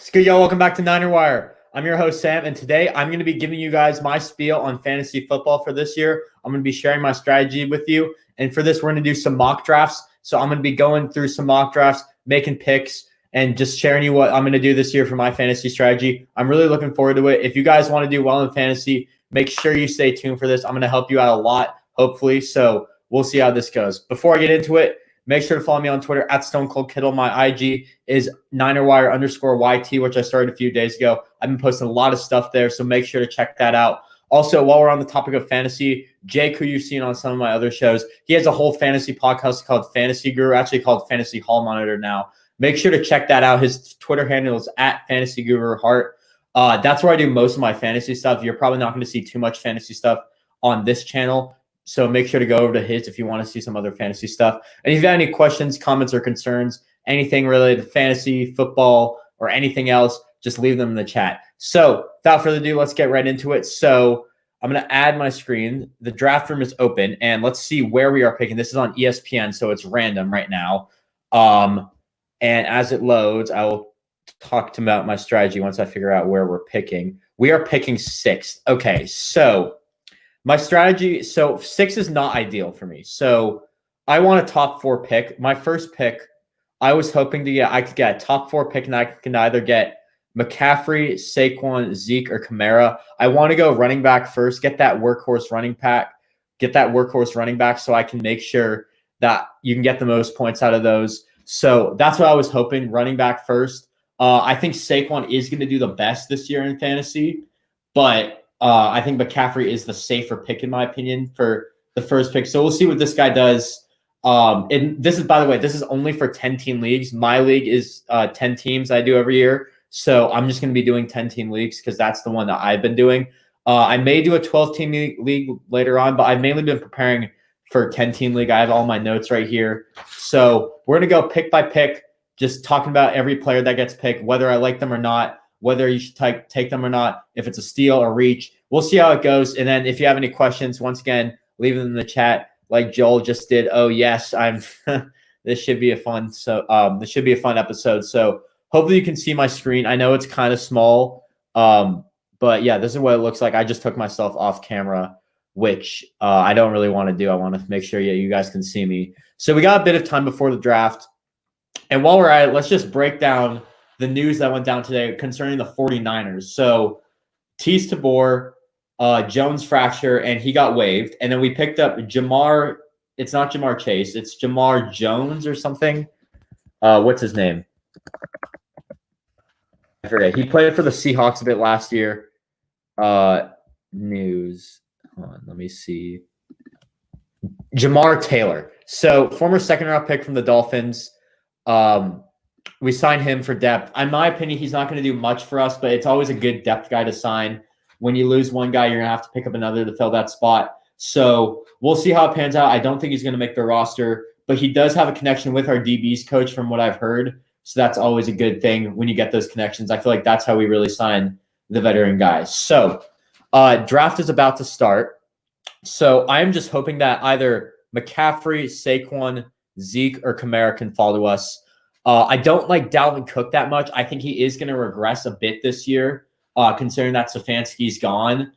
It's good, y'all. Welcome back to Niner Wire. I'm your host, Sam, and today I'm going to be giving you guys my spiel on fantasy football for this year. I'm going to be sharing my strategy with you, and for this, we're going to do some mock drafts. So I'm going to be going through some mock drafts, making picks, and just sharing you what I'm going to do this year for my fantasy strategy. I'm really looking forward to it. If you guys want to do well in fantasy, make sure you stay tuned for this. I'm going to help you out a lot, hopefully, so we'll see how this goes. Before I get into it, make sure to follow me on Twitter at StoneColdKittle. My IG is NinerWire_YT, which I started a few days ago. I've been posting a lot of stuff there, so make sure to check that out. Also, while we're on the topic of fantasy, Jake, who you've seen on some of my other shows, he has a whole fantasy podcast called Fantasy Guru, actually called Fantasy Hall Monitor now. Make sure to check that out. His Twitter handle is at Fantasy Guru Heart. That's where I do most of my fantasy stuff. You're probably not going to see too much fantasy stuff on this channel. So make sure to go over to his if you want to see some other fantasy stuff. And if you have any questions, comments, or concerns, anything related to fantasy, football, or anything else, just leave them in the chat. So without further adu, let's get right into it. So I'm going to add my screen. The draft room is open, and let's see where we are picking. This is on ESPN, so it's random right now. And as it loads, I will talk about my strategy once I figure out where we're picking. We are picking 6th. Okay, so my strategy, so 6 is not ideal for me. So I want a top 4 pick. My first pick, I was hoping I could get a top 4 pick, and I can either get McCaffrey, Saquon, Zeke, or Kamara. I want to go running back first, get that workhorse running back so I can make sure that you can get the most points out of those. So that's what I was hoping, running back first. I think Saquon is going to do the best this year in fantasy, but I think McCaffrey is the safer pick, in my opinion, for the first pick. So we'll see what this guy does. And this is, by the way, this is only for 10-team leagues. My league is 10 teams I do every year. So I'm just going to be doing 10-team leagues because that's the one that I've been doing. I may do a 12-team league later on, but I've mainly been preparing for a 10-team league. I have all my notes right here. So we're going to go pick by pick, just talking about every player that gets picked, whether I like them or not, whether you should take them or not, if it's a steal or reach. We'll see how it goes. And then if you have any questions, once again, leave them in the chat like Joel just did. Oh, yes, I'm this should be a fun episode. So hopefully you can see my screen. I know it's kind of small. But yeah, this is what it looks like. I just took myself off camera, which I don't really want to do. I want to make sure you guys can see me. So we got a bit of time before the draft. And while we're at it, let's just break down the news that went down today concerning the 49ers. So Tease Tabor, Jones fracture, and he got waived. And then we picked up Jamar. It's not Jamar Chase. It's Jamar Jones or something. What's his name? I forget. He played for the Seahawks a bit last year. News. Hold on, let me see. Jamar Taylor. So former second-round pick from the Dolphins. We signed him for depth. In my opinion, he's not going to do much for us, but it's always a good depth guy to sign. When you lose one guy, you're going to have to pick up another to fill that spot. So we'll see how it pans out. I don't think he's going to make the roster, but he does have a connection with our DBs coach from what I've heard. So that's always a good thing when you get those connections. I feel like that's how we really sign the veteran guys. So draft is about to start. So I'm just hoping that either McCaffrey, Saquon, Zeke, or Kamara can follow us. I don't like Dalvin Cook that much. I think he is going to regress a bit this year, considering that Stefanski's gone,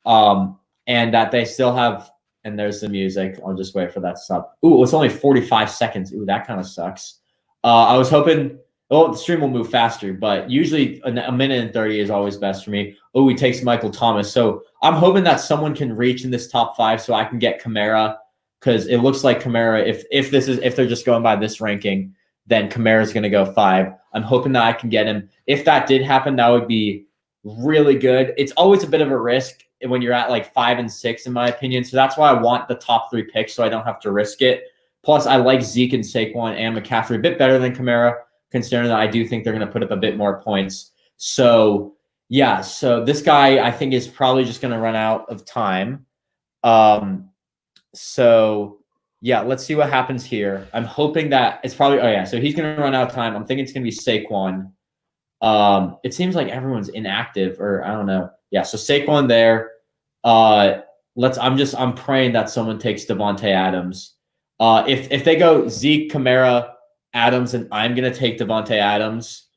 and that they still have – and there's the music. I'll just wait for that to stop. Ooh, it's only 45 seconds. Ooh, that kind of sucks. I was hoping – the stream will move faster, but usually a minute and 30 is always best for me. Oh, he takes Michael Thomas. So I'm hoping that someone can reach in this top 5 so I can get Kamara, because it looks like Kamara, if they're just going by this ranking – then Kamara's going to go 5. I'm hoping that I can get him. If that did happen, that would be really good. It's always a bit of a risk when you're at like 5 and 6, in my opinion. So that's why I want the top 3 picks so I don't have to risk it. Plus, I like Zeke and Saquon and McCaffrey a bit better than Kamara, considering that I do think they're going to put up a bit more points. So, yeah. So this guy, I think, is probably just going to run out of time. Yeah, let's see what happens here. I'm hoping that it's probably – oh, yeah, so he's going to run out of time. I'm thinking it's going to be Saquon. It seems like everyone's inactive, or I don't know. Yeah, so Saquon there. I'm praying that someone takes Davante Adams. If they go Zeke, Kamara, Adams, and I'm going to take Davante Adams.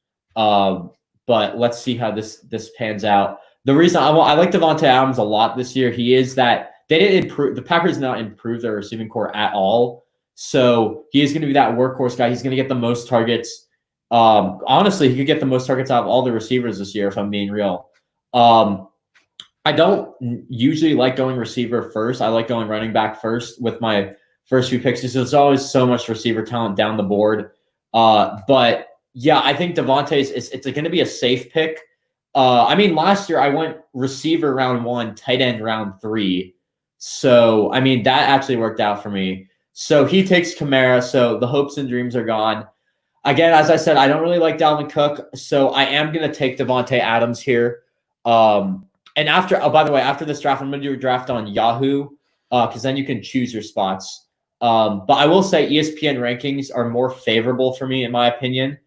but let's see how this pans out. The reason I like Davante Adams a lot this year, he is that they didn't improve. The Packers did not improve their receiving core at all. So he is going to be that workhorse guy. He's going to get the most targets. Honestly, he could get the most targets out of all the receivers this year, if I'm being real. I don't usually like going receiver first. I like going running back first with my first few picks because there's always so much receiver talent down the board. But yeah, I think Davante's it's going to be a safe pick. I mean, last year I went receiver round 1, tight end round 3. So, I mean, that actually worked out for me. So he takes Kamara. So the hopes and dreams are gone. Again, as I said, I don't really like Dalvin Cook. So I am going to take Davante Adams here. And after, by the way, after this draft, I'm going to do a draft on Yahoo because then you can choose your spots. But I will say ESPN rankings are more favorable for me, in my opinion.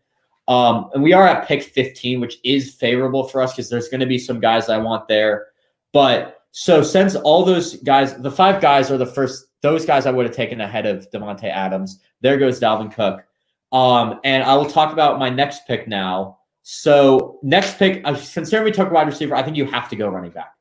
And we are at pick 15, which is favorable for us because there's going to be some guys I want there. But so since all those guys, the 5 guys are those guys I would have taken ahead of Davante Adams. There goes Dalvin Cook. And I will talk about my next pick now. So next pick, considering we took wide receiver, I think you have to go running back.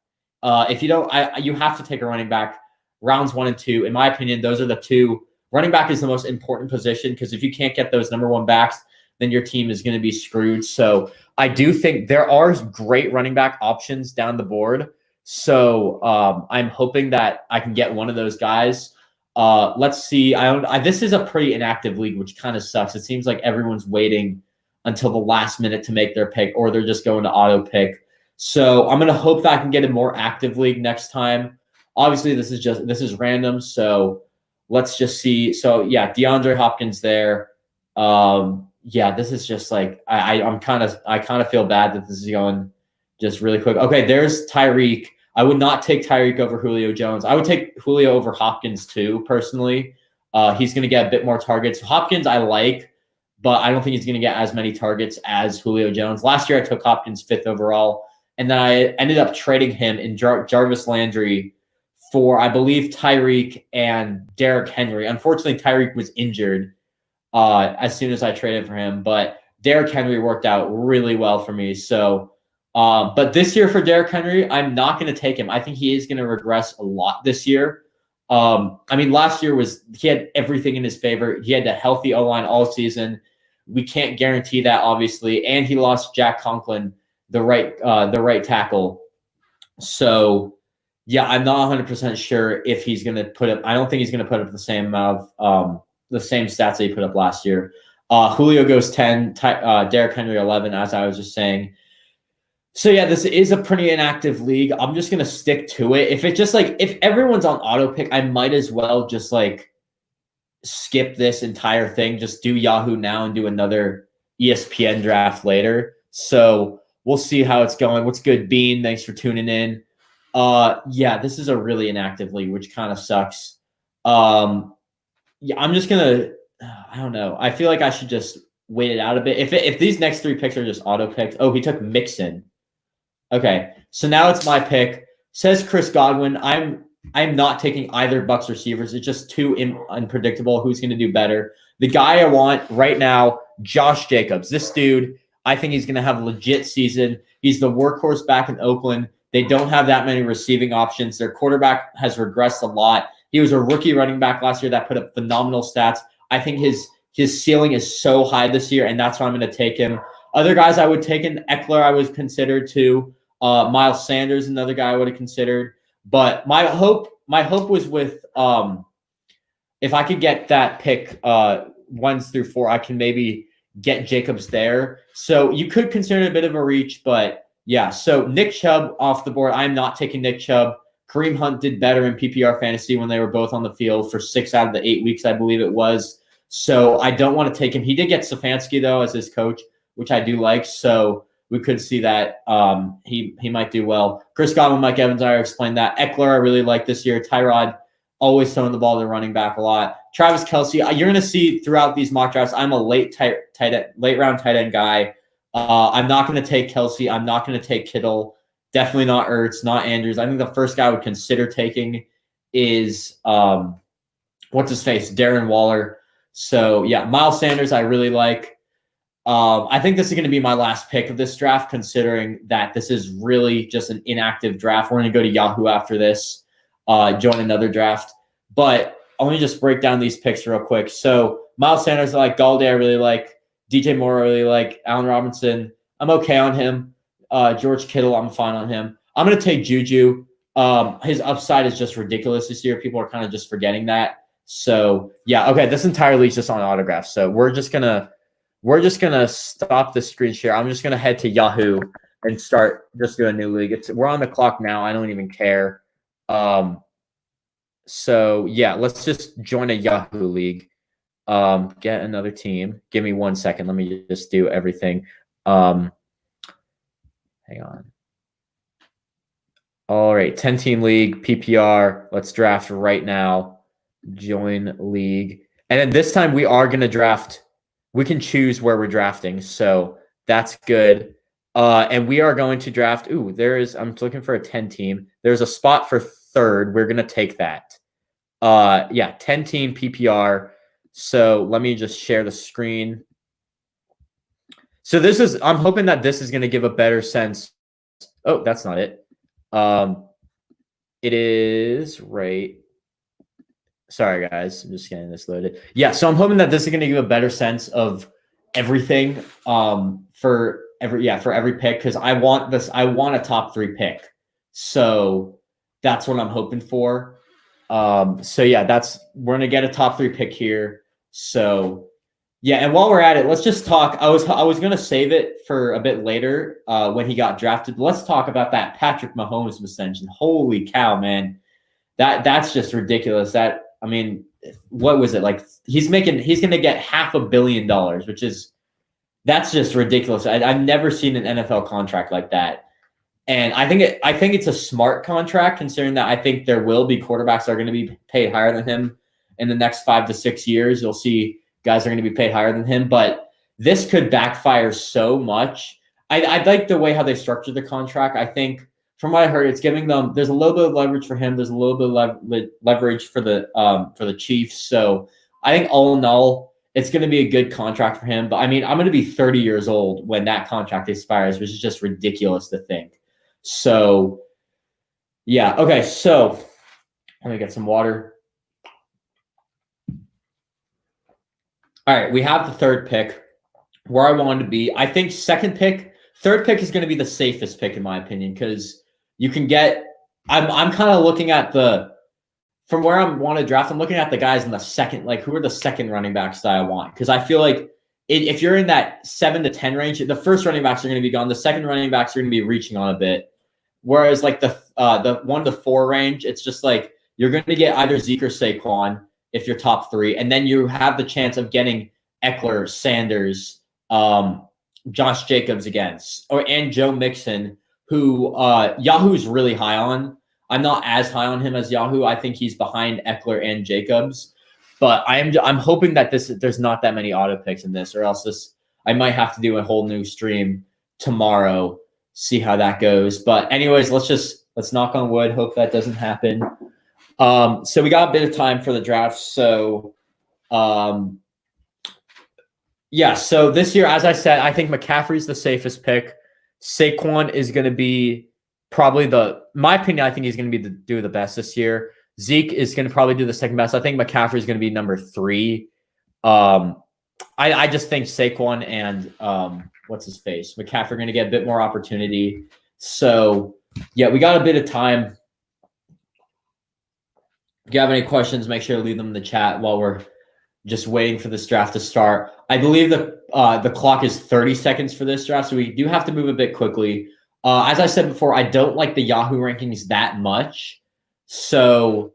If you don't, you have to take a running back rounds 1 and 2. In my opinion, those are the 2. Running back is the most important position because if you can't get those number 1 backs, then your team is going to be screwed. So I do think there are great running back options down the board. So I'm hoping that I can get one of those guys. Let's see. This is a pretty inactive league, which kind of sucks. It seems like everyone's waiting until the last minute to make their pick, or they're just going to auto pick. So I'm going to hope that I can get a more active league next time. Obviously, this is random. So let's just see. So yeah, DeAndre Hopkins there. Yeah, this is just like I kind of feel bad that this is going just really quick. Okay, there's Tyreek. I would not take Tyreek over Julio Jones. I would take Julio over Hopkins too, personally. He's going to get a bit more targets. Hopkins I like, but I don't think he's going to get as many targets as Julio Jones. Last year I took Hopkins 5th overall, and then I ended up trading him in Jarvis Landry for, I believe, Tyreek and Derrick Henry. Unfortunately, Tyreek was injured as soon as I traded for him, but Derrick Henry worked out really well for me. So, but this year for Derrick Henry, I'm not going to take him. I think he is going to regress a lot this year. I mean, last year he had everything in his favor. He had a healthy O-line all season. We can't guarantee that, obviously, and he lost Jack Conklin, the right tackle. So, yeah, I'm not 100% sure if he's going to put up. I don't think he's going to put up the same amount of the same stats that he put up last year. Julio goes 10, Derrick Henry 11, as I was just saying. So yeah, this is a pretty inactive league. I'm just gonna stick to it. If everyone's on auto pick, I might as well just like skip this entire thing. Just do Yahoo now and do another ESPN draft later. So we'll see how it's going. What's good, Bean? Thanks for tuning in. Yeah, this is a really inactive league, which kind of sucks. Yeah, I'm just gonna. I don't know. I feel like I should just wait it out a bit. If these next 3 picks are just auto picks. Oh, he took Mixon. Okay, so now it's my pick. Says Chris Godwin. I'm not taking either Bucs receivers. It's just too unpredictable who's going to do better. The guy I want right now, Josh Jacobs. This dude, I think he's going to have a legit season. He's the workhorse back in Oakland. They don't have that many receiving options. Their quarterback has regressed a lot. He was a rookie running back last year that put up phenomenal stats. I think his ceiling is so high this year, and that's why I'm going to take him. Other guys I would take in, Eckler I was considered too. Miles Sanders, another guy I would have considered. But my hope was with if I could get that pick 1 through 4, I can maybe get Jacobs there. So you could consider it a bit of a reach, but yeah. So Nick Chubb off the board. I'm not taking Nick Chubb. Kareem Hunt did better in PPR fantasy when they were both on the field for 6 out of the 8 weeks, I believe it was. So I don't want to take him. He did get Stefanski though as his coach, which I do like. So we could see that he might do well. Chris Godwin, Mike Evans, I already explained that. Eckler, I really like this year. Tyrod, always throwing the ball to running back a lot. Travis Kelce, you're going to see throughout these mock drafts, I'm a late round tight end guy. I'm not going to take Kelce. I'm not going to take Kittle. Definitely not Ertz, not Andrews. I think the first guy I would consider taking is what's his face, Darren Waller. So yeah, Miles Sanders, I really like. I think this is going to be my last pick of this draft, considering that this is really just an inactive draft. We're going to go to Yahoo after this, join another draft. But let me just break down these picks real quick. So Miles Sanders, I like. Galladay, I really like. DJ Moore, I really like. Allen Robinson, I'm okay on him. George Kittle, I'm fine on him. I'm going to take Juju. His upside is just ridiculous this year. People are kind of just forgetting that. So, yeah, okay, this entire league's just on autographs. So we're just gonna stop the screen share. I'm just gonna head to Yahoo and start just doing a new league. We're on the clock now. I don't even care. So yeah, let's just join a Yahoo league. Get another team. Give me 1 second. Let me just do everything. Hang on. All right, 10-team league, PPR. Let's draft right now. Join league. And then this time we are going to draft. We can choose where we're drafting. So that's good. And we are going to draft. Ooh, I'm looking for a 10-team. There's a spot for third. We're going to take that. Yeah, 10-team PPR. So let me just share the screen. So I'm hoping that this is going to give a better sense. Oh, that's not it. It is right. Sorry, guys. I'm just getting this loaded. Yeah, so I'm hoping that this is going to give a better sense of everything for every pick, because I want a top 3 pick. So that's what I'm hoping for. So yeah, we're going to get a top 3 pick here. So yeah, and while we're at it, let's just talk. I was going to save it for a bit later when he got drafted. Let's talk about that Patrick Mahomes ascension. Holy cow, man. That's just ridiculous. What was it? Like he's going to get $500 million, that's just ridiculous. I've never seen an NFL contract like that. And I think it's a smart contract, considering that I think there will be quarterbacks that are going to be paid higher than him in the next 5 to 6 years. You'll see guys are going to be paid higher than him, but this could backfire so much. I like the way how they structured the contract. I think from what I heard, it's giving them, there's a little bit of leverage for him. There's a little bit of leverage for the Chiefs. So I think all in all, it's going to be a good contract for him. But I mean, I'm going to be 30 years old when that contract expires, which is just ridiculous to think. So yeah. Okay. So let me get some water. All right. We have the third pick where I wanted to be. I think third pick is going to be the safest pick in my opinion, because you can get, I'm kind of looking at from where I want to draft, I'm looking at the guys in the second, like who are the second running backs that I want? Because I feel like if you're in that 7 to 10 range, the first running backs are going to be gone. The second running backs are going to be reaching on a bit. Whereas like the 1 to 4 range, it's just like you're going to get either Zeke or Saquon if you're top 3. And then you have the chance of getting Eckler, Sanders, Josh Jacobs and Joe Mixon, who Yahoo's really high on. I'm not as high on him as Yahoo. I think he's behind Eckler and Jacobs, but I'm hoping that there's not that many auto picks in this, or else I might have to do a whole new stream tomorrow. See how that goes. But anyways, let's knock on wood. Hope that doesn't happen. So we got a bit of time for the draft. So yeah, so this year, as I said, I think McCaffrey's the safest pick. Saquon is going to be probably my opinion, I think he's going to do the best this year. Zeke is going to probably do the second best. I think McCaffrey is going to be number 3. I just think Saquon and what's his face? McCaffrey are going to get a bit more opportunity. So yeah, we got a bit of time. If you have any questions, make sure to leave them in the chat while we're just waiting for this draft to start. I believe the clock is 30 seconds for this draft, so we do have to move a bit quickly. As I said before, I don't like the Yahoo rankings that much. So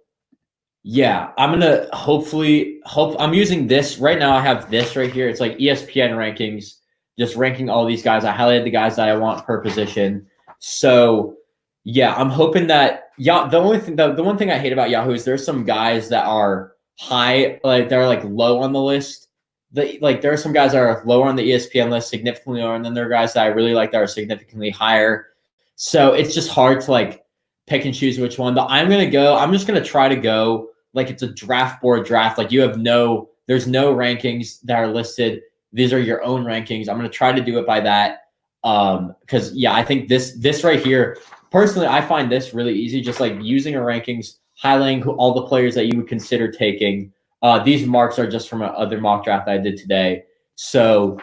yeah, I'm going to I'm using this right now. I have this right here. It's like ESPN rankings, just ranking all these guys. I highlighted the guys that I want per position. So yeah, I'm hoping that the one thing I hate about Yahoo is there's some guys that are high, like they're like low on the list. There are some guys that are lower on the ESPN list, significantly lower, and then there are guys that I really like that are significantly higher. So it's just hard to like pick and choose which one. But I'm just gonna try to go like it's a draft board draft. Like there's no rankings that are listed These are your own rankings. I'm going to try to do it by that. Because I think this right here, personally, I find this really easy. Just like using a rankings, highlighting all the players that you would consider taking. These marks are just from another mock draft that I did today. So,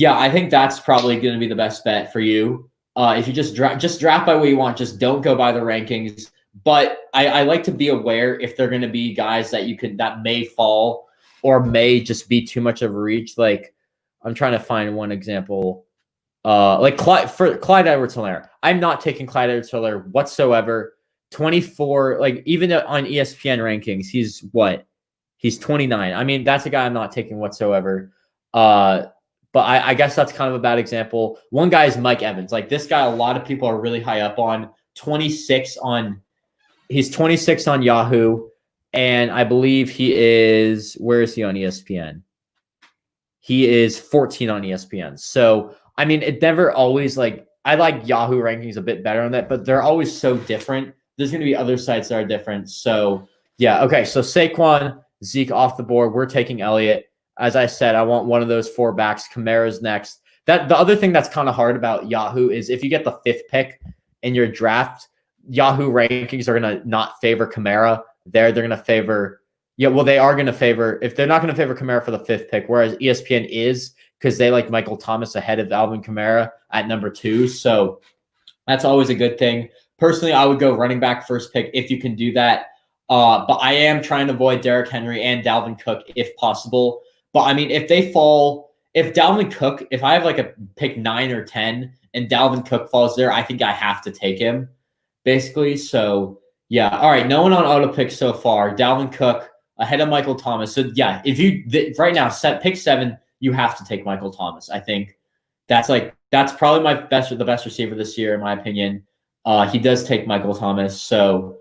I think that's probably going to be the best bet for you. If you just draft by what you want, just don't go by the rankings. But I like to be aware if they're going to be guys that may fall or may just be too much of a reach. Like, I'm trying to find one example. Like Clyde Edwards-Helaire. I'm not taking Clyde Edwards-Helaire whatsoever. 24, like even on ESPN rankings, he's what? He's 29. I mean, that's a guy I'm not taking whatsoever. But I guess that's kind of a bad example. One guy is Mike Evans. Like this guy, a lot of people are really high up on. He's 26 on Yahoo, and I believe he is. Where is he on ESPN? He is 14 on ESPN. So I mean, it never always I like Yahoo rankings a bit better on that, but they're always so different. There's going to be other sites that are different. So okay. So Saquon, Zeke off the board. We're taking Elliott. As I said, I want one of those 4 backs. Kamara's next. The other thing that's kind of hard about Yahoo is if you get the 5th pick in your draft, Yahoo rankings are going to not favor Kamara. They're going to favor. Yeah, well, they are going to favor. If they're not going to favor Kamara for the 5th pick, whereas ESPN is, because they like Michael Thomas ahead of Alvin Kamara at number 2. So that's always a good thing. Personally, I would go running back first pick if you can do that. But I am trying to avoid Derrick Henry and Dalvin Cook if possible. But I mean, if Dalvin Cook, if I have like a pick 9 or 10 and Dalvin Cook falls there, I think I have to take him basically. So all right. No one on auto pick so far. Dalvin Cook ahead of Michael Thomas. So if you right now pick 7, you have to take Michael Thomas. I think that's probably the best receiver this year, in my opinion. He does take Michael Thomas. So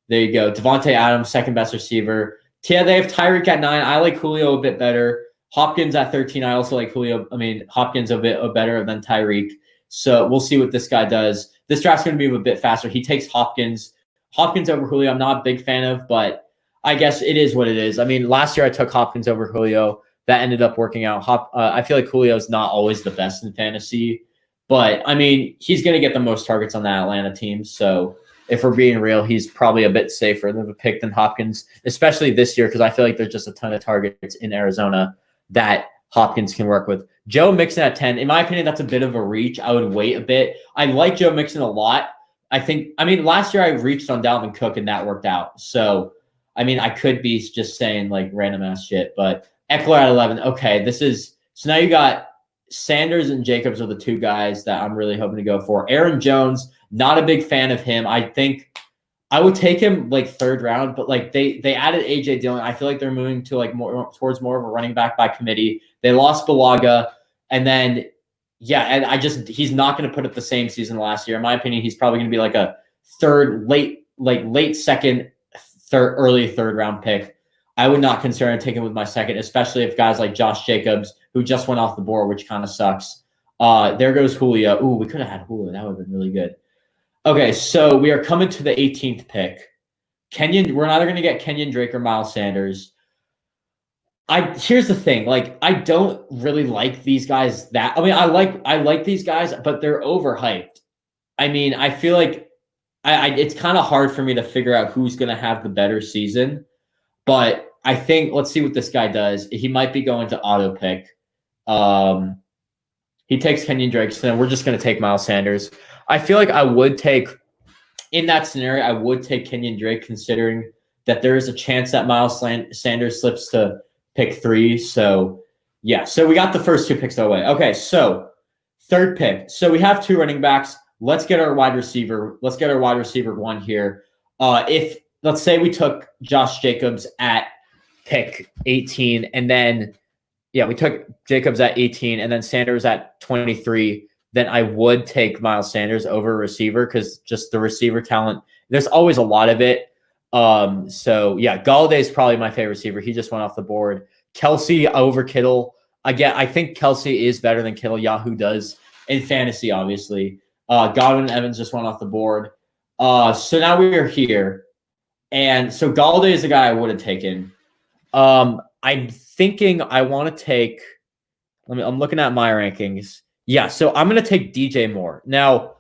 there you go. Davante Adams, second best receiver. Yeah, they have Tyreek at 9. I like Julio a bit better. Hopkins at 13. I also like Julio. I mean, Hopkins a bit better than Tyreek. So we'll see what this guy does. This draft's going to be a bit faster. He takes Hopkins over Julio. I'm not a big fan of, but I guess it is what it is. I mean, last year I took Hopkins over Julio. That ended up working out. I feel like Julio's not always the best in fantasy, but I mean, he's going to get the most targets on that Atlanta team. So if we're being real, he's probably a bit safer than a pick than Hopkins, especially this year, because I feel like there's just a ton of targets in Arizona that Hopkins can work with. Joe Mixon at 10. In my opinion, that's a bit of a reach. I would wait a bit. I like Joe Mixon a lot. Last year I reached on Dalvin Cook and that worked out. So, I mean, I could be just saying like random ass shit, but Eckler at 11. Okay, so now you got Sanders and Jacobs are the 2 guys that I'm really hoping to go for. Aaron Jones, not a big fan of him. I think I would take him like 3rd round, but like they added AJ Dillon. I feel like they're moving to like more towards more of a running back by committee. They lost Balaga, and then and he's not going to put up the same season last year. In my opinion, he's probably going to be like a late second, early 3rd round pick. I would not consider taking with my second, especially if guys like Josh Jacobs, who just went off the board, which kind of sucks. There goes Julio. Ooh, we could have had Julio. That would have been really good. Okay, so we are coming to the 18th pick. We're either going to get Kenyon Drake or Miles Sanders. Here's the thing. Like, I don't really like these guys I like these guys, but they're overhyped. I mean, I feel like it's kind of hard for me to figure out who's going to have the better season. But I think let's see what this guy does. He might be going to auto pick. He takes Kenyon Drake, so then we're just going to take Miles Sanders. I feel like in that scenario, I would take Kenyon Drake, considering that there is a chance that Miles Sanders slips to pick 3. So, so we got the first 2 picks that way. Okay, so 3rd pick. So we have 2 running backs. Let's get our wide receiver. Let's get our wide receiver 1 here. Let's say we took Josh Jacobs at pick 18, and then we took Jacobs at 18 and then Sanders at 23, then I would take Miles Sanders over a receiver, because just the receiver talent, there's always a lot of it. Galladay is probably my favorite receiver. He just went off the board. Kelsey over Kittle. Again, I think Kelsey is better than Kittle. Yahoo does in fantasy, obviously. Godwin and Evans just went off the board. So now we are here. And so Galladay is the guy I would have taken. I'm thinking I want to take I'm looking at my rankings. Yeah, so I'm going to take DJ Moore. Now,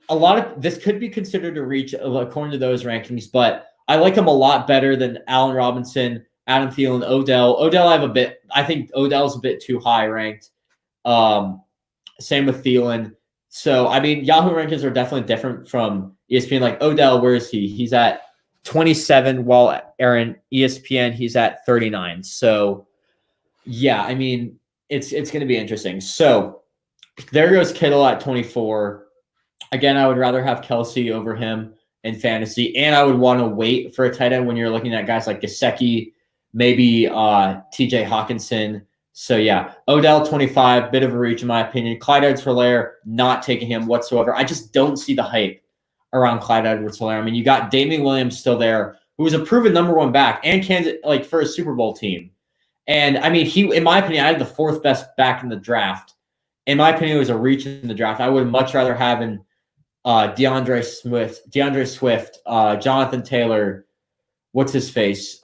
a lot of this could be considered a reach according to those rankings, but I like him a lot better than Allen Robinson, Adam Thielen, Odell. I think Odell's a bit too high ranked. Same with Thielen. So, I mean, Yahoo rankings are definitely different from ESPN. Like Odell, where is he? He's at 27, while Aaron, ESPN, he's at 39. So, yeah, I mean, it's going to be interesting. So, there goes Kittle at 24. Again, I would rather have Kelsey over him in fantasy, and I would want to wait for a tight end when you're looking at guys like Gesicki, maybe TJ Hawkinson. So, yeah, Odell, 25, bit of a reach in my opinion. Clyde Edwards-Helaire, not taking him whatsoever. I just don't see the hype around Clyde Edwards-Helaire. I mean, you got Damian Williams still there, who was a proven number one back, and Kansas, like, for a Super Bowl team. And, I mean, he, in my opinion, I had the fourth best back in the draft. In my opinion, it was a reach in the draft. I would much rather have DeAndre Swift, Jonathan Taylor, what's his face?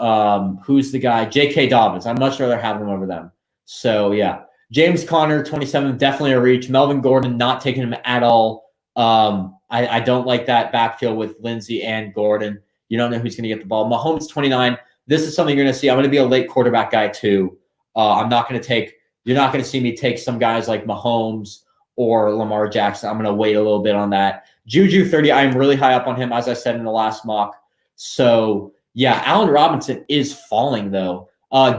Who's the guy? J.K. Dobbins. I'd much rather have him over them. So, yeah. James Conner, 27, definitely a reach. Melvin Gordon, not taking him at all. I don't like that backfield with Lindsey and Gordon. You don't know who's going to get the ball. Mahomes, 29. This is something you're going to see. I'm going to be a late quarterback guy, too. You're not going to see me take some guys like Mahomes or Lamar Jackson. I'm going to wait a little bit on that. Juju, 30. I'm really high up on him, as I said in the last mock. So, yeah, Allen Robinson is falling, though.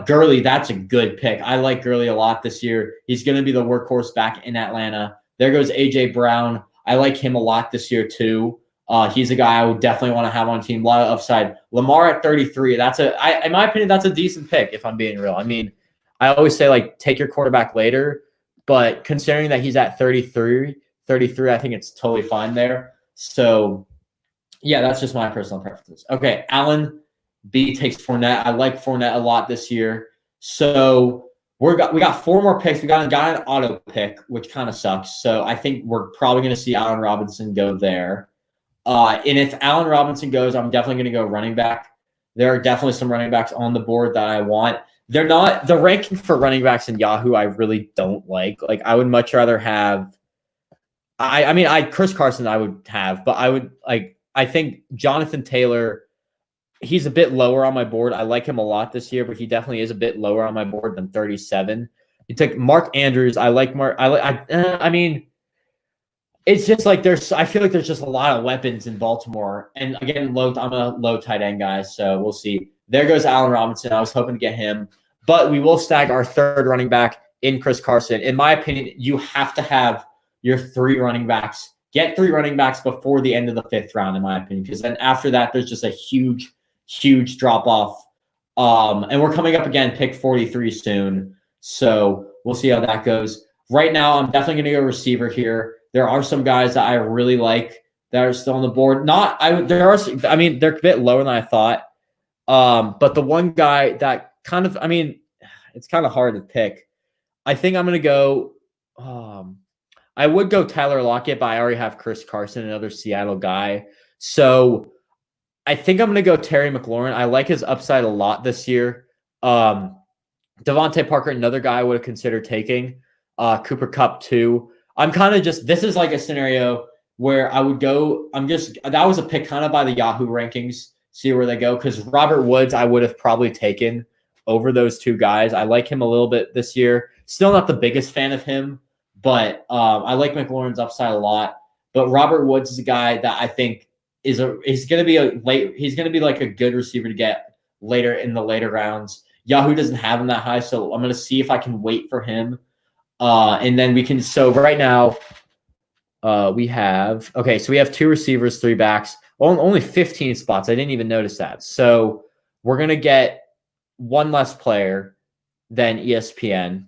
Gurley, that's a good pick. I like Gurley a lot this year. He's going to be the workhorse back in Atlanta. There goes A.J. Brown. I like him a lot this year, too. He's a guy I would definitely want to have on team. A lot of upside. Lamar at 33. In my opinion, that's a decent pick, if I'm being real. I mean, I always say, like, take your quarterback later. But considering that he's at 33, I think it's totally fine there. So, yeah, that's just my personal preferences. Okay, Allen B takes Fournette. I like Fournette a lot this year. So we got 4 more picks. We got a guy on auto pick, which kind of sucks. So I think we're probably going to see Allen Robinson go there. And if Allen Robinson goes, I'm definitely going to go running back. There are definitely some running backs on the board that I want. They're not the ranking for running backs in Yahoo. I really don't like. Like, I would much rather have. I mean, Chris Carson I would have, but I think Jonathan Taylor. He's a bit lower on my board. I like him a lot this year, but he definitely is a bit lower on my board than 37. You take Mark Andrews. I like Mark. I mean, it's just like I feel like there's just a lot of weapons in Baltimore. And again, I'm a low tight end guy, so we'll see. There goes Allen Robinson. I was hoping to get him, but we will stag our third running back in Chris Carson. In my opinion, you have to have your 3 running backs. Get 3 running backs before the end of the 5th round, in my opinion, because then after that, there's just a huge drop off. And we're coming up again, pick 43 soon. So we'll see how that goes. Right now, I'm definitely going to go receiver here. There are some guys that I really like that are still on the board. They're a bit lower than I thought. But the one guy that it's kind of hard to pick. I think I'm going to go, I would go Tyler Lockett, but I already have Chris Carson, another Seattle guy. So I think I'm going to go Terry McLaurin. I like his upside a lot this year. Devontae Parker, another guy I would have considered taking. Cooper Kupp, too. I'm kind of this is like a scenario where I would go, that was a pick kind of by the Yahoo rankings, see where they go, because Robert Woods I would have probably taken over those 2 guys. I like him a little bit this year. Still not the biggest fan of him, but I like McLaurin's upside a lot. But Robert Woods is a guy that I think he's going to be like a good receiver to get later in the later rounds. Yahoo doesn't have him that high, so I'm going to see if I can wait for him. And then we can, so right now we have 2 receivers, 3 backs, only 15 spots. I didn't even notice that. So we're going to get 1 less player than ESPN.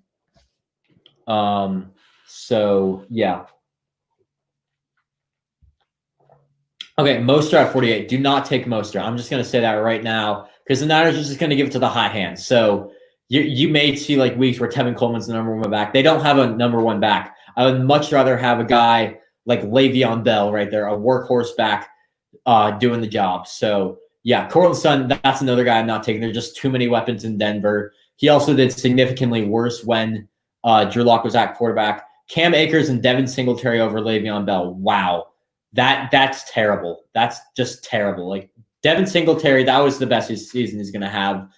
So yeah. Okay, Mostert at 48. Do not take Mostert. I'm just going to say that right now because the Niners are just going to give it to the hot hand. So you may see like weeks where Tevin Coleman's the number 1 back. They don't have a number 1 back. I would much rather have a guy like Le'Veon Bell right there, a workhorse back doing the job. So, yeah, Cortland Sutton, that's another guy I'm not taking. There's just too many weapons in Denver. He also did significantly worse when Drew Lock was at quarterback. Cam Akers and Devin Singletary over Le'Veon Bell. Wow. That's terrible. That's just terrible. Like Devin Singletary, that was the best season he's going to have.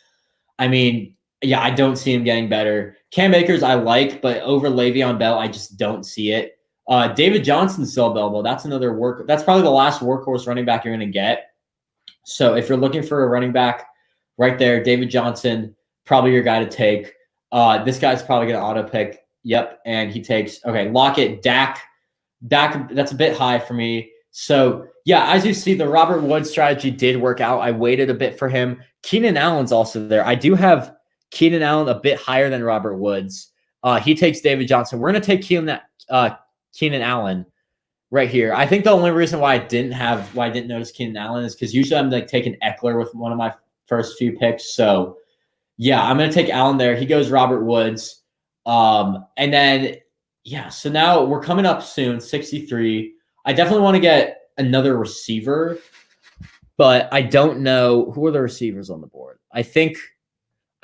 I mean, yeah, I don't see him getting better. Cam Akers I like, but over Le'Veon Bell, I just don't see it. David Johnson's still available. That's another That's probably the last workhorse running back you're going to get. So if you're looking for a running back right there, David Johnson, probably your guy to take. This guy's probably going to auto pick. Yep. And he takes, okay, Lockett, Dak, that's a bit high for me. So yeah, as you see, the Robert Woods strategy did work out. I waited a bit for him. Keenan Allen's also there. I do have Keenan Allen a bit higher than Robert Woods. He takes David Johnson. We're going to take Keenan Allen right here. I think the only reason why I didn't notice Keenan Allen is because usually I'm like taking Eckler with one of my first few picks. So yeah, I'm going to take Allen there. He goes Robert Woods. And then, yeah, so now we're coming up soon, 63. I definitely want to get another receiver, but I don't know who are the receivers on the board. I think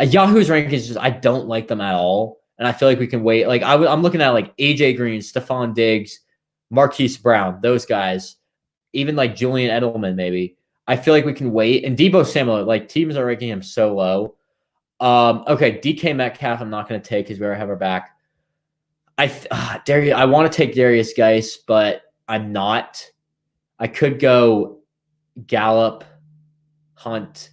Yahoo's rankings I don't like them at all, and I feel like we can wait. Like I'm looking at like AJ Green, Stephon Diggs, Marquis Brown, those guys, even like Julian Edelman maybe. I feel like we can wait. And Deebo Samuel, like teams are ranking him so low. Okay, DK Metcalf I'm not going to take because we already have our back. I want to take Darius Geis, but I'm not. I could go Gallup, Hunt,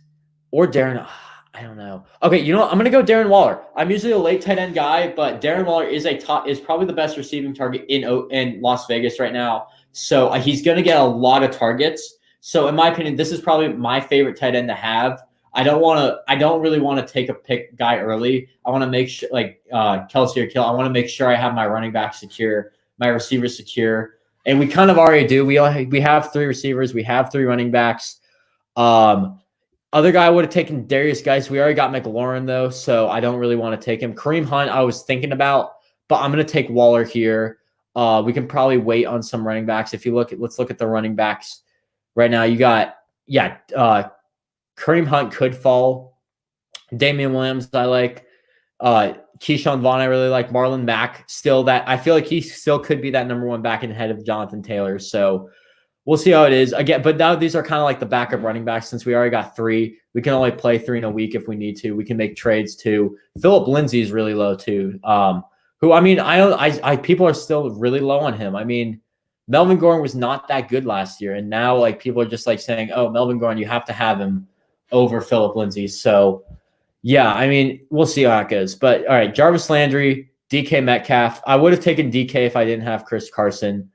or Darren. I don't know. Okay, you know what? I'm gonna go Darren Waller. I'm usually a late tight end guy, but Darren Waller is probably the best receiving target in Las Vegas right now. So he's gonna get a lot of targets. So in my opinion, this is probably my favorite tight end to have. I don't really want to take a pick guy early. I want to make sure like Kelsey or Kill. I want to make sure I have my running back secure, my receivers secure. And we kind of already do. We have 3 receivers. We have 3 running backs. Other guy would have taken Darius Geis. We already got McLaurin, though, so I don't really want to take him. Kareem Hunt I was thinking about, but I'm going to take Waller here. We can probably wait on some running backs. Let's look at the running backs right now. You got, Kareem Hunt could fall. Damian Williams I like. Keyshawn Vaughn I really like. Marlon Mack I feel like he still could be that number 1 back in ahead of Jonathan Taylor. So we'll see how it is. Again, but now these are kind of like the backup running backs since we already got 3. We can only play 3 in a week if we need to. We can make trades too. Philip Lindsay is really low too. Who I mean, people are still really low on him. I mean, Melvin Gordon was not that good last year, and now like people are just like saying, "Oh, Melvin Gordon, you have to have him over Philip Lindsay." So yeah, I mean, we'll see how it goes. But all right, Jarvis Landry, DK Metcalf. I would have taken DK if I didn't have Chris Carson.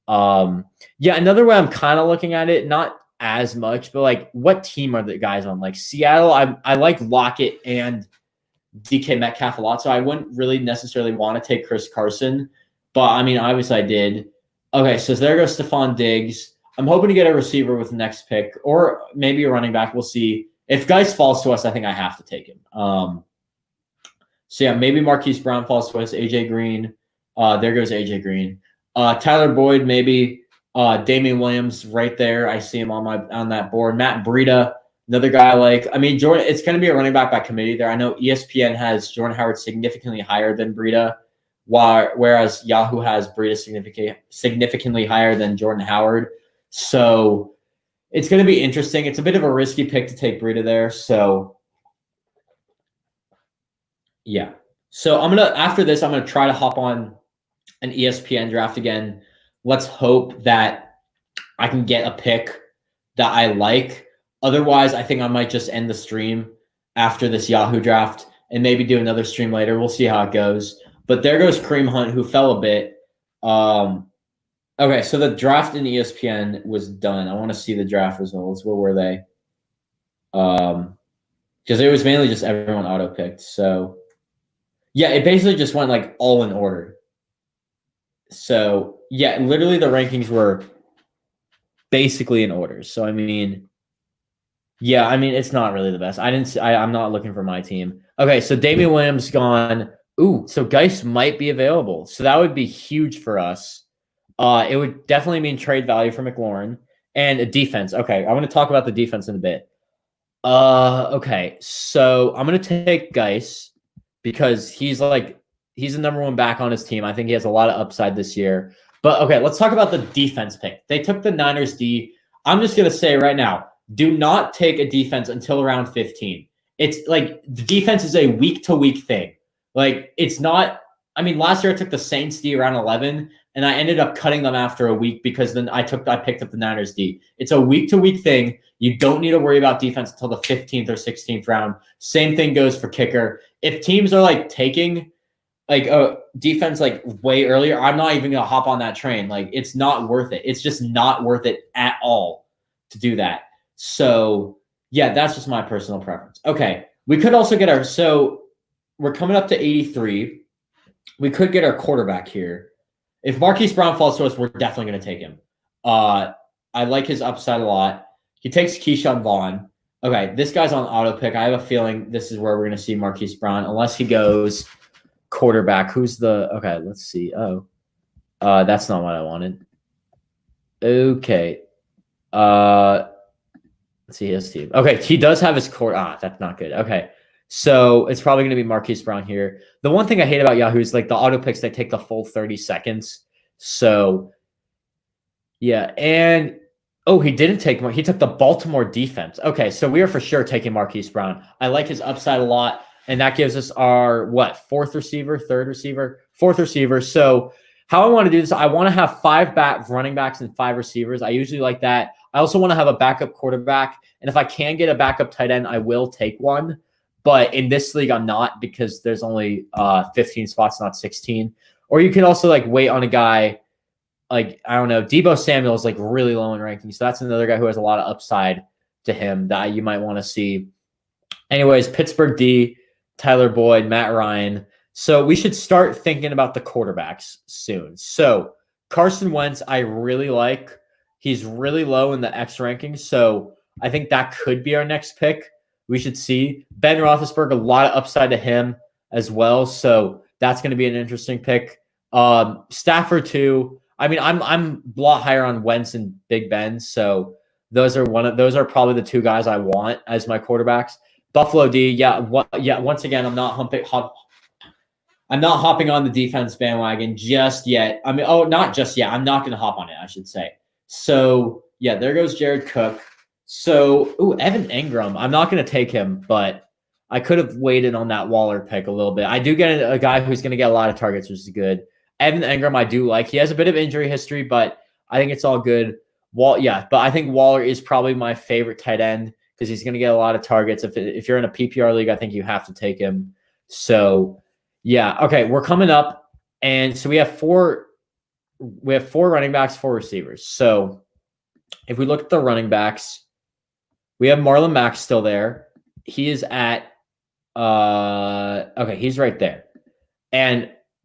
Another way I'm kind of looking at it, not as much, but like what team are the guys on? Like Seattle, I like Lockett and DK Metcalf a lot, so I wouldn't really necessarily want to take Chris Carson, but I mean, obviously I did. Okay, so there goes Stephon Diggs. I'm hoping to get a receiver with the next pick, or maybe a running back. We'll see. If Geis falls to us, I think I have to take him. So yeah, maybe Marquise Brown falls to us. AJ Green. There goes AJ Green. Tyler Boyd, maybe. Damian Williams right there. I see him on that board. Matt Breida, another guy I like. I mean, Jordan, it's going to be a running back by committee there. I know ESPN has Jordan Howard significantly higher than Breida, whereas Yahoo has Breida significantly higher than Jordan Howard. So it's going to be interesting. It's a bit of a risky pick to take Breida there. So yeah. So after this, I'm going to try to hop on an ESPN draft again. Let's hope that I can get a pick that I like. Otherwise, I think I might just end the stream after this Yahoo draft and maybe do another stream later. We'll see how it goes. But there goes Kareem Hunt, who fell a bit. Okay, so the draft in ESPN was done. I want to see the draft results. What were they? Because it was mainly just everyone auto-picked. So, yeah, it basically just went like all in order. So, yeah, literally the rankings were basically in order. So, I mean, yeah, I mean, it's not really the best. I'm not looking for my team. Okay, so Damian Williams gone. Ooh, so Geis might be available. So that would be huge for us. It would definitely mean trade value for McLaurin and a defense. Okay, I want to talk about the defense in a bit. Okay, so I'm going to take Geis because he's like He's the number one back on his team. I think he has a lot of upside this year. But okay, let's talk about the defense pick. They took the Niners D. I'm just going to say right now, do not take a defense until around 15. It's like the defense is a week-to-week thing. Like, it's not – I mean, last year I took the Saints D around 11, and I ended up cutting them after a week because then I picked up the Niners D. It's a week-to-week thing. You don't need to worry about defense until the 15th or 16th round. Same thing goes for kicker. If teams are, like, taking – like a defense like way earlier, I'm not even gonna hop on that train. Like, it's not worth it. It's just not worth it at all to do that. So yeah, that's just my personal preference. Okay, we could also get so we're coming up to 83. We could get our quarterback here. If Marquis Brown falls to us, we're definitely gonna take him. I like his upside a lot. He takes Keyshawn Vaughn. Okay, this guy's on auto pick. I have a feeling this is where we're gonna see Marquis Brown, unless he goes quarterback. Who's the okay? Let's see. That's not what I wanted. Okay. Let's see his team. Okay, he does have his core. That's not good. Okay. So it's probably gonna be Marquise Brown here. The one thing I hate about Yahoo is like the auto picks, they take the full 30 seconds. So yeah, and he didn't take one. He took the Baltimore defense. Okay, so we are for sure taking Marquise Brown. I like his upside a lot. And that gives us our, fourth receiver. So how I want to do this, I want to have 5 running backs and 5 receivers. I usually like that. I also want to have a backup quarterback. And if I can get a backup tight end, I will take one. But in this league, I'm not because there's only 15 spots, not 16. Or you can also like wait on a guy like, I don't know, Deebo Samuel is like really low in rankings. So that's another guy who has a lot of upside to him that you might want to see. Anyways, Pittsburgh D, Tyler Boyd, Matt Ryan. So we should start thinking about the quarterbacks soon. So Carson Wentz, I really like. He's really low in the X rankings. So I think that could be our next pick. We should see. Ben Roethlisberger, a lot of upside to him as well. So that's going to be an interesting pick. Stafford too. I mean, I'm a lot higher on Wentz and Big Ben. So those are probably the 2 guys I want as my quarterbacks. Buffalo D, once again, I'm not hopping on the defense bandwagon just yet. I mean, not just yet. I'm not going to hop on it, I should say. So, yeah, there goes Jared Cook. So, Evan Engram. I'm not going to take him, but I could have waited on that Waller pick a little bit. I do get a guy who's going to get a lot of targets, which is good. Evan Engram, I do like. He has a bit of injury history, but I think it's all good. But I think Waller is probably my favorite tight end, because he's going to get a lot of targets. If you're in a PPR league, I think you have to take him. So, yeah. Okay, we're coming up. And so we have 4 running backs, 4 receivers. So if we look at the running backs, we have Marlon Mack still there. He is at he's right there.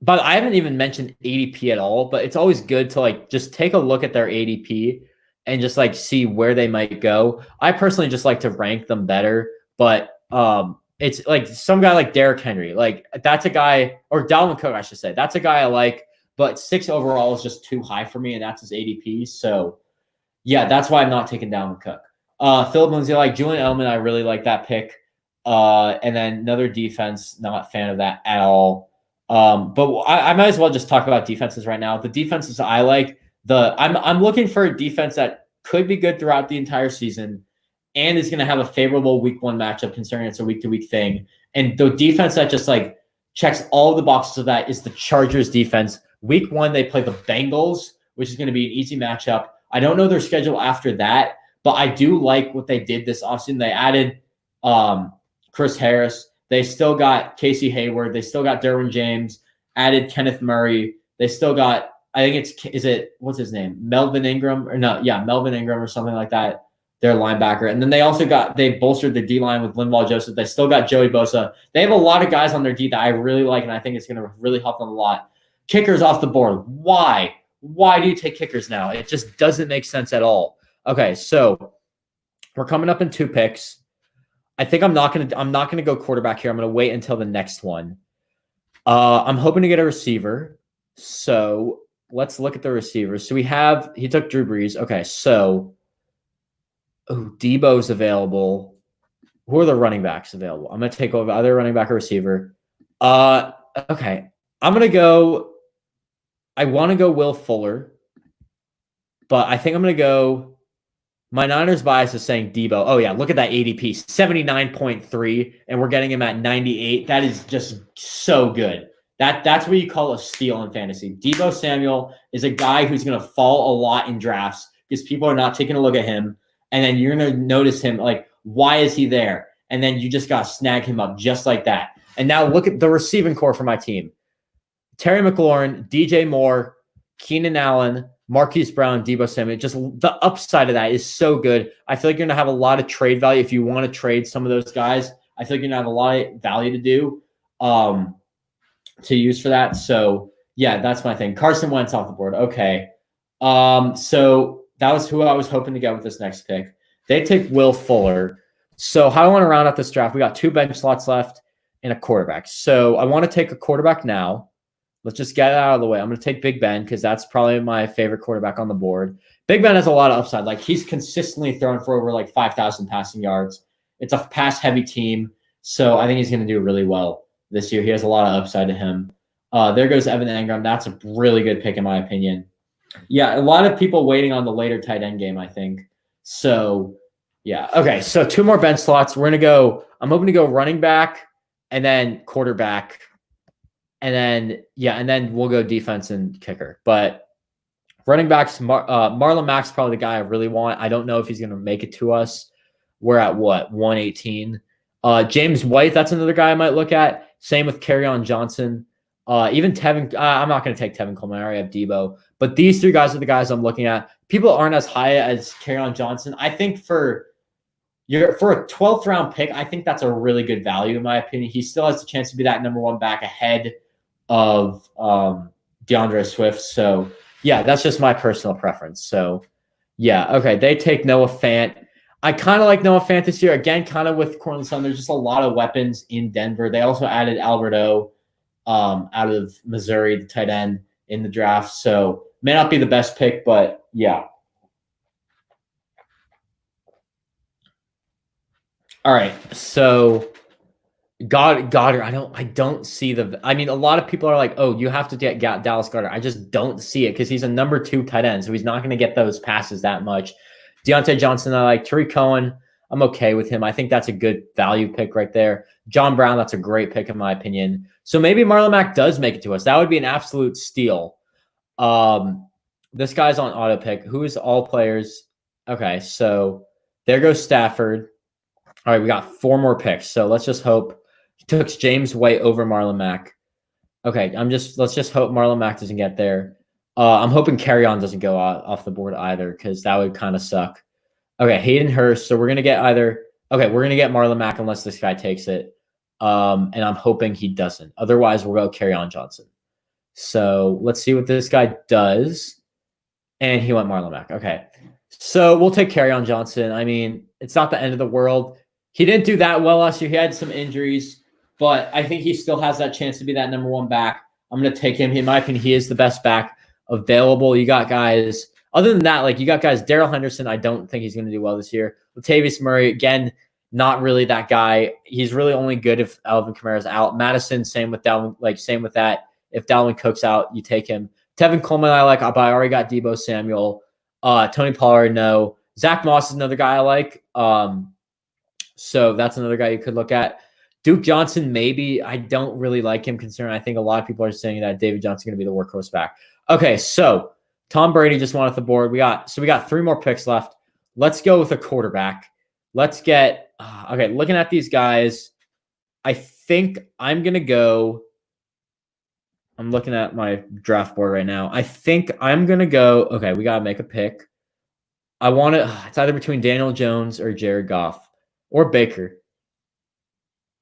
But I haven't even mentioned ADP at all, but it's always good to like just take a look at their ADP and just like see where they might go. I personally just like to rank them better, but it's like some guy like Derrick Henry, like that's a guy, or Dalvin Cook, I should say. That's a guy I like, but 6 overall is just too high for me, and that's his ADP. So yeah, that's why I'm not taking Dalvin Cook. Philip Lindsay, like Julian Edelman, I really like that pick. And then another defense, not a fan of that at all. But I might as well just talk about defenses right now. The defenses I like, I'm looking for a defense that could be good throughout the entire season and is going to have a favorable week 1 matchup, considering it's a week-to-week thing. And the defense that just like checks all the boxes of that is the Chargers defense. Week 1, they play the Bengals, which is going to be an easy matchup. I don't know their schedule after that, but I do like what they did this offseason. They added Chris Harris. They still got Casey Hayward. They still got Derwin James, added Kenneth Murray. They still got, what's his name? Melvin Ingram or something like that, their linebacker. And then they bolstered the D-line with Linval Joseph. They still got Joey Bosa. They have a lot of guys on their D that I really like, and I think it's going to really help them a lot. Kickers off the board. Why? Why do you take kickers now? It just doesn't make sense at all. Okay, so we're coming up in 2 picks. I think I'm not gonna go quarterback here. I'm gonna wait until the next one. I'm hoping to get a receiver. So let's look at the receivers. So he took Drew Brees. Okay, so Debo's available. Who are the running backs available? I'm gonna take over either running back or receiver. Okay. I'm going to go – I want to go Will Fuller, but I think I'm going to go – my Niners bias is saying Debo. Oh, yeah, look at that ADP, 79.3, and we're getting him at 98. That is just so good. That's what you call a steal in fantasy. Debo Samuel is a guy who's going to fall a lot in drafts because people are not taking a look at him, and then you're going to notice him, like, why is he there? And then you just got to snag him up just like that. And now look at the receiving core for my team. Terry McLaurin, DJ Moore, Keenan Allen, Marquis Brown, Debo Samuel. Just the upside of that is so good. I feel like you're going to have a lot of trade value if you want to trade some of those guys. I feel like you're going to have a lot of value to do to use for that. So, yeah, that's my thing. Carson Wentz off the board. Okay. So that was who I was hoping to get with this next pick. They take Will Fuller. So how do I want to round out this draft? We got 2 bench slots left and a quarterback. So I want to take a quarterback now. Let's just get it out of the way. I'm going to take Big Ben because that's probably my favorite quarterback on the board. Big Ben has a lot of upside. Like, he's consistently thrown for over like 5,000 passing yards. It's a pass-heavy team, so I think he's going to do really well this year. He has a lot of upside to him. There goes Espn Rankings. That's a really good pick in my opinion. Yeah, a lot of people waiting on the later tight end game, I think. So, yeah. Okay, so 2 more bench slots. We're going to go – I'm hoping to go running back and then quarterback. And then we'll go defense and kicker. But running backs, Marlon Mack's probably the guy I really want. I don't know if he's going to make it to us. We're at what, 118? James White, that's another guy I might look at. Same with Kerryon Johnson. Even Tevin, I'm not going to take Tevin Coleman. I already have Debo. But these 3 guys are the guys I'm looking at. People aren't as high as Kerryon Johnson. I think for a 12th round pick, I think that's a really good value in my opinion. He still has the chance to be that number 1 back ahead of DeAndre Swift. So, yeah, that's just my personal preference. So, yeah, okay. They take Noah Fant. I kind of like Noah Fant this year. Again, kind of with Cortland Sutton, there's just a lot of weapons in Denver. They also added Alberto out of Missouri, the tight end, in the draft. So, may not be the best pick, but, yeah. All right, so Goddard, I don't see I mean, a lot of people are like, oh, you have to get Dallas Goedert. I just don't see it because he's a number 2 tight end, so he's not going to get those passes that much. Deontay Johnson, I like. Tariq Cohen, I'm okay with him. I think that's a good value pick right there. John Brown, that's a great pick in my opinion. So maybe Marlon Mack does make it to us. That would be an absolute steal. This guy's on auto pick. Who is all players? Okay, so there goes Stafford. All right, we got 4 more picks. So let's just hope he took James White over Marlon Mack. Okay, let's just hope Marlon Mack doesn't get there. I'm hoping Kerryon doesn't go off the board either because that would kind of suck. Okay, Hayden Hurst. So we're gonna get we're gonna get Marlon Mack unless this guy takes it. And I'm hoping he doesn't. Otherwise, we'll go Kerryon Johnson. So let's see what this guy does. And he went Marlon Mack. Okay. So we'll take Kerryon Johnson. I mean, it's not the end of the world. He didn't do that well last year. He had some injuries, but I think he still has that chance to be that number 1 back. I'm going to take him. In my opinion, he is the best back available. You got guys, other than that, like you got guys, Darrell Henderson, I don't think he's going to do well this year. Latavius Murray, again, not really that guy. He's really only good if Alvin Kamara's out. Madison, same with Dalvin, same with that. If Dalvin Cook's out, you take him. Tevin Coleman, I like, but I already got Debo Samuel. Tony Pollard, no. Zach Moss is another guy I like. So that's another guy you could look at. Duke Johnson, maybe. I don't really like him considering I think a lot of people are saying that David Johnson's going to be the workhorse back. Okay, so Tom Brady just won off the board. We got 3 more picks left. Let's go with a quarterback. Let's get looking at these guys, I think I'm going to go. I'm looking at my draft board right now. I think I'm going to go. Okay, we got to make a pick. It's either between Daniel Jones or Jared Goff or Baker.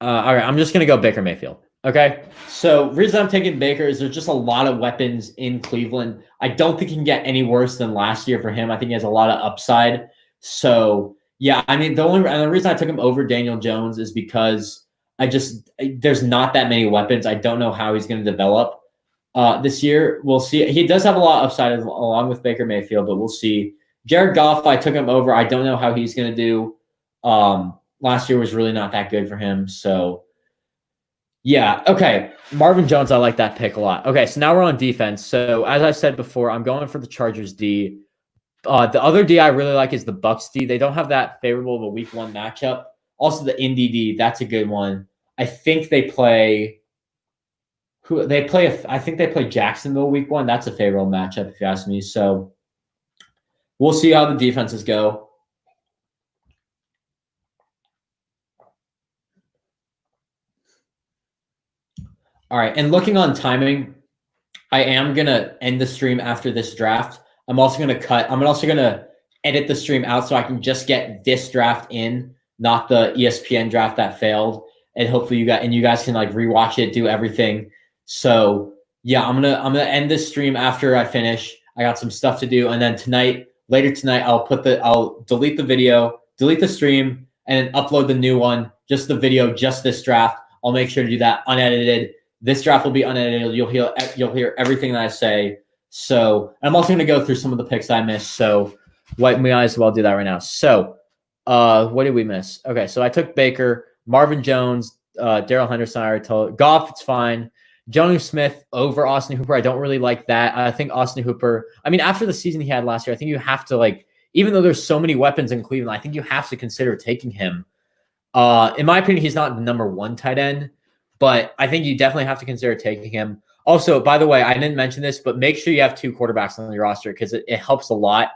All right, I'm just going to go Baker Mayfield. Okay, so reason I'm taking Baker is there's just a lot of weapons in Cleveland. I don't think he can get any worse than last year for him. I think he has a lot of upside. So, yeah, I mean, the reason I took him over Daniel Jones is because there's not that many weapons. I don't know how he's going to develop this year. We'll see. He does have a lot of upside along with Baker Mayfield, but we'll see. Jared Goff, I took him over. I don't know how he's going to do. Last year was really not that good for him. So, Yeah. Okay. Marvin Jones, I like that pick a lot. Okay. So now we're on defense. So as I said before, I'm going for the Chargers D. The other D I really like is the Bucks D. They don't have that favorable of a week 1 matchup. Also, the Indy D, that's a good one. I think they play I think they play Jacksonville week 1. That's a favorable matchup if you ask me. So we'll see how the defenses go. All right. And looking on timing, I am going to end the stream after this draft. I'm also going to edit the stream out so I can just get this draft in, not the ESPN draft that failed. And hopefully you guys can like rewatch it, do everything. So yeah, I'm gonna end this stream after I finish. I got some stuff to do, and then later tonight, I'll delete the video, delete the stream, and upload the new one, just the video, just this draft. I'll make sure to do that unedited. This draft will be unedited. You'll hear everything that I say. So I'm also going to go through some of the picks I missed. So we might as well do that right now. So what did we miss? Okay, so I took Baker, Marvin Jones, Daryl Henderson. I already told Goff. It's fine. Jonnu Smith over Austin Hooper. I don't really like that. I think Austin Hooper. I mean, after the season he had last year, I think you have to even though there's so many weapons in Cleveland, I think you have to consider taking him. In my opinion, he's not the number 1 tight end, but I think you definitely have to consider taking him. Also, by the way, I didn't mention this, but make sure you have 2 quarterbacks on your roster because it helps a lot.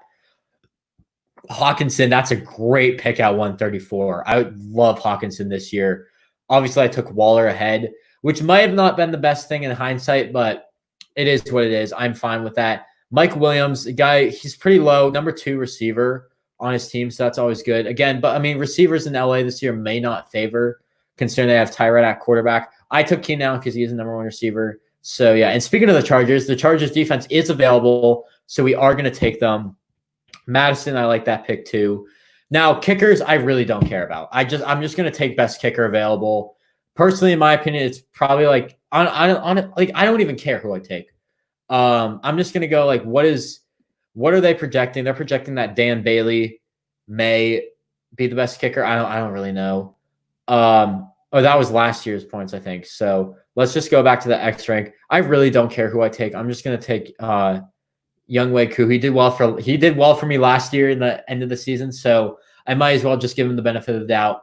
Hawkinson, that's a great pick at 134. I would love Hawkinson this year. Obviously, I took Waller ahead, which might have not been the best thing in hindsight, but it is what it is. I'm fine with that. Mike Williams, a guy, he's pretty low, number 2 receiver on his team, so that's always good. Again, but I mean, receivers in LA this year may not favor, considering they have Tyrod at quarterback. I took Keenan Allen because he is the number 1 receiver. So yeah, and speaking of the Chargers defense is available, so we are going to take them. Madison, I like that pick too. Now, kickers, I really don't care about. I'm just going to take best kicker available. Personally, in my opinion, it's probably I don't even care who I take. I'm just going to go what are they projecting? They're projecting that Dan Bailey may be the best kicker. I don't really know. That was last year's points, I think. So let's just go back to the X rank. I really don't care who I take. I'm just going to take Younghoe Koo. He did well for me last year in the end of the season, so I might as well just give him the benefit of the doubt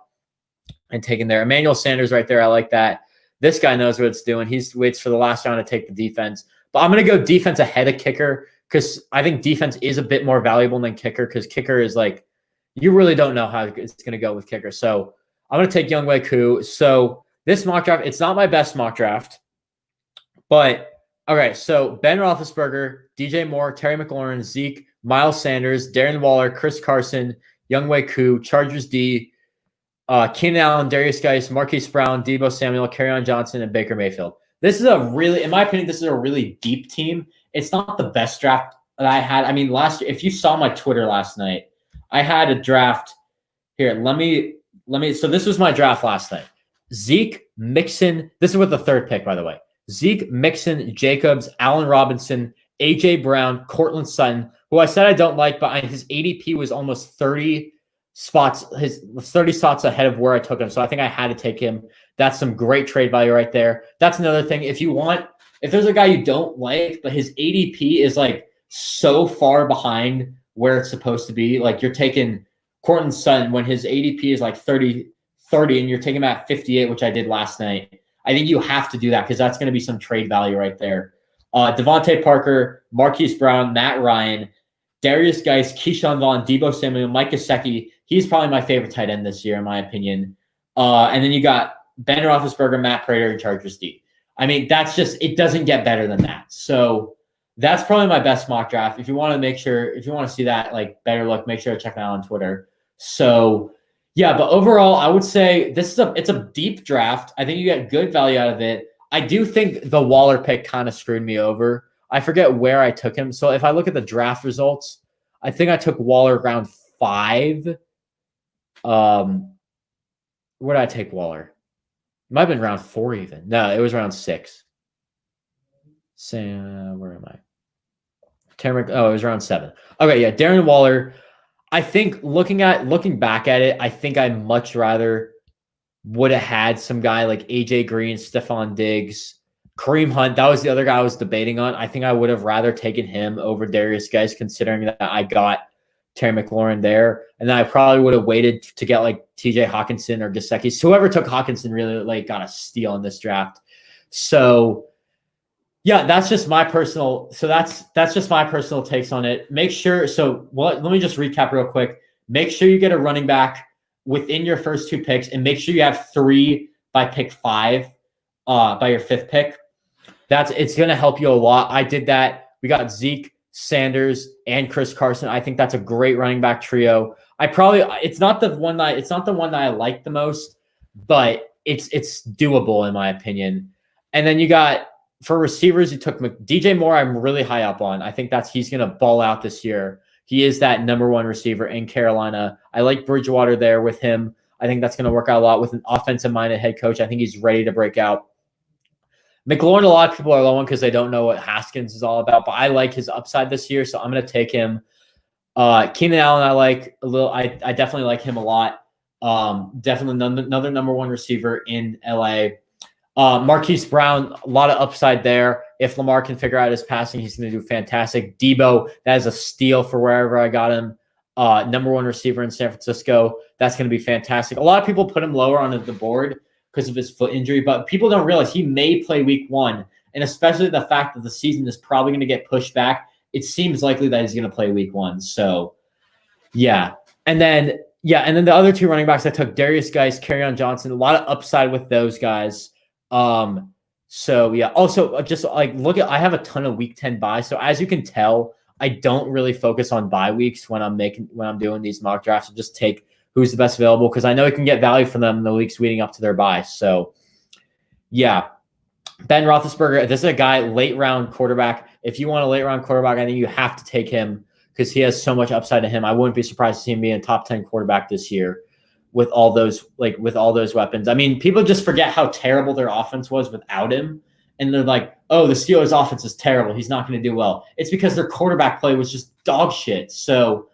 and take him there. Emmanuel Sanders right there. I like that. This guy knows what it's doing. He waits for the last round to take the defense. But I'm going to go defense ahead of kicker because I think defense is a bit more valuable than kicker because kicker is you really don't know how it's going to go with kicker. So I'm going to take Younghoe Koo. So this mock draft, it's not my best mock draft, but okay, so Ben Roethlisberger, DJ Moore, Terry McLaurin, Zeke, Miles Sanders, Darren Waller, Chris Carson, Younghoe Koo, Chargers D, Keenan Allen, Darius Geis, Marquis Brown, Deebo Samuel, Kerryon Johnson, and Baker Mayfield. This is in my opinion, this is a really deep team. It's not the best draft that I had. I mean, last year, if you saw my Twitter last night, I had a draft here. So this was my draft last night. Zeke, Mixon. This is with the 3rd pick, by the way. Zeke, Mixon, Jacobs, Allen Robinson, A.J. Brown, Cortland Sutton, who I said I don't like, but his ADP was almost 30 spots ahead of where I took him. So I think I had to take him. That's some great trade value right there. That's another thing. If there's a guy you don't like, but his ADP is so far behind where it's supposed to be, you're taking Cortland Sutton when his ADP is 30, and you're taking him at 58, which I did last night. I think you have to do that because that's going to be some trade value right there. Devontae Parker, Marquise Brown, Matt Ryan, Darius Geis, Keyshawn Vaughn, Deebo Samuel, Mike Gesicki. He's probably my favorite tight end this year, in my opinion. And then you got Ben Roethlisberger, Matt Prater, and Chargers D. I mean, it doesn't get better than that. So that's probably my best mock draft. If you want to see that better look, make sure to check it out on Twitter. So yeah, but overall, I would say it's a deep draft. I think you get good value out of it. I do think the Waller pick kind of screwed me over. I forget where I took him. So if I look at the draft results, I think I took Waller round 5. Where did I take Waller? It might have been round 4 even. No, it was round 6. Where am I? It was round 7. Okay, yeah, Darren Waller. I think looking back at it, I think I'd much rather would have had some guy like AJ Green, Stephon Diggs, Kareem Hunt. That was the other guy I was debating on. I think I would have rather taken him over Darius Guice, considering that I got Terry McLaurin there. And then I probably would have waited to get like TJ Hawkinson or Gesicki. So whoever took Hawkinson really like got a steal in this draft. So yeah, that's just my personal. So that's just my personal takes on it. Make sure. So let me just recap real quick. Make sure you get a running back within your first 2 picks, and make sure you have 3 by pick 5, by your 5th pick. It's going to help you a lot. I did that. We got Zeke, Sanders, and Chris Carson. I think that's a great running back trio. It's not the one that I like the most, but it's doable in my opinion. And then you got, for receivers, you took DJ Moore. I'm really high up on. I think he's going to ball out this year. He is that number 1 receiver in Carolina. I like Bridgewater there with him. I think that's going to work out a lot with an offensive-minded head coach. I think he's ready to break out. McLaurin, a lot of people are low on because they don't know what Haskins is all about, but I like his upside this year, so I'm going to take him. Keenan Allen, I like a little. I definitely like him a lot. Definitely another number 1 receiver in LA. Marquis Brown, a lot of upside there. If Lamar can figure out his passing, he's going to do fantastic. Debo, that is a steal for wherever I got him. Number 1 receiver in San Francisco. That's going to be fantastic. A lot of people put him lower on the board because of his foot injury, but people don't realize he may play week 1. And especially the fact that the season is probably going to get pushed back, it seems likely that he's going to play week 1. So, yeah. And then the other 2 running backs I took, Darius Guice, Kerryon Johnson, a lot of upside with those guys. So yeah, also just like I have a ton of week 10 buys. So as you can tell, I don't really focus on bye weeks when I'm doing these mock drafts. I just take who's the best available because I know I can get value from them in the weeks leading up to their bye. So yeah, Ben Roethlisberger, this is a guy, late round quarterback. If you want a late round quarterback, I think you have to take him because he has so much upside to him. I wouldn't be surprised to see him be a top 10 quarterback this year. With all those weapons. I mean, people just forget how terrible their offense was without him. And they're like, oh, the Steelers offense is terrible. He's not going to do well. It's because their quarterback play was just dog shit. So,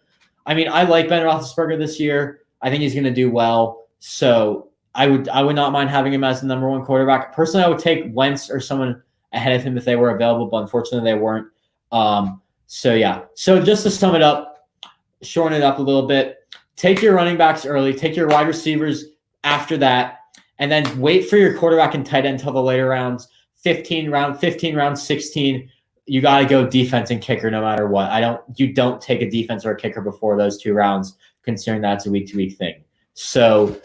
I mean, I like Ben Roethlisberger this year. I think he's going to do well. So I would not mind having him as the number 1 quarterback. Personally, I would take Wentz or someone ahead of him if they were available, but unfortunately they weren't. So yeah. So just to sum it up, shorten it up a little bit, take your running backs early, take your wide receivers after that, and then wait for your quarterback and tight end until the later rounds. 15, round 16, you got to go defense and kicker no matter what. You don't take a defense or a kicker before those 2 rounds, considering that's a week-to-week thing. So,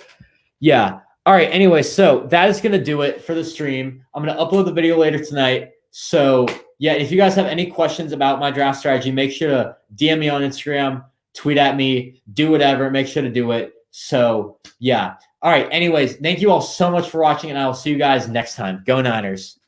yeah. All right, anyway, so that is going to do it for the stream. I'm going to upload the video later tonight. So, yeah, if you guys have any questions about my draft strategy, make sure to DM me on Instagram, tweet at me, do whatever, make sure to do it. So, yeah. All right. Anyways, thank you all so much for watching, and I will see you guys next time. Go Niners.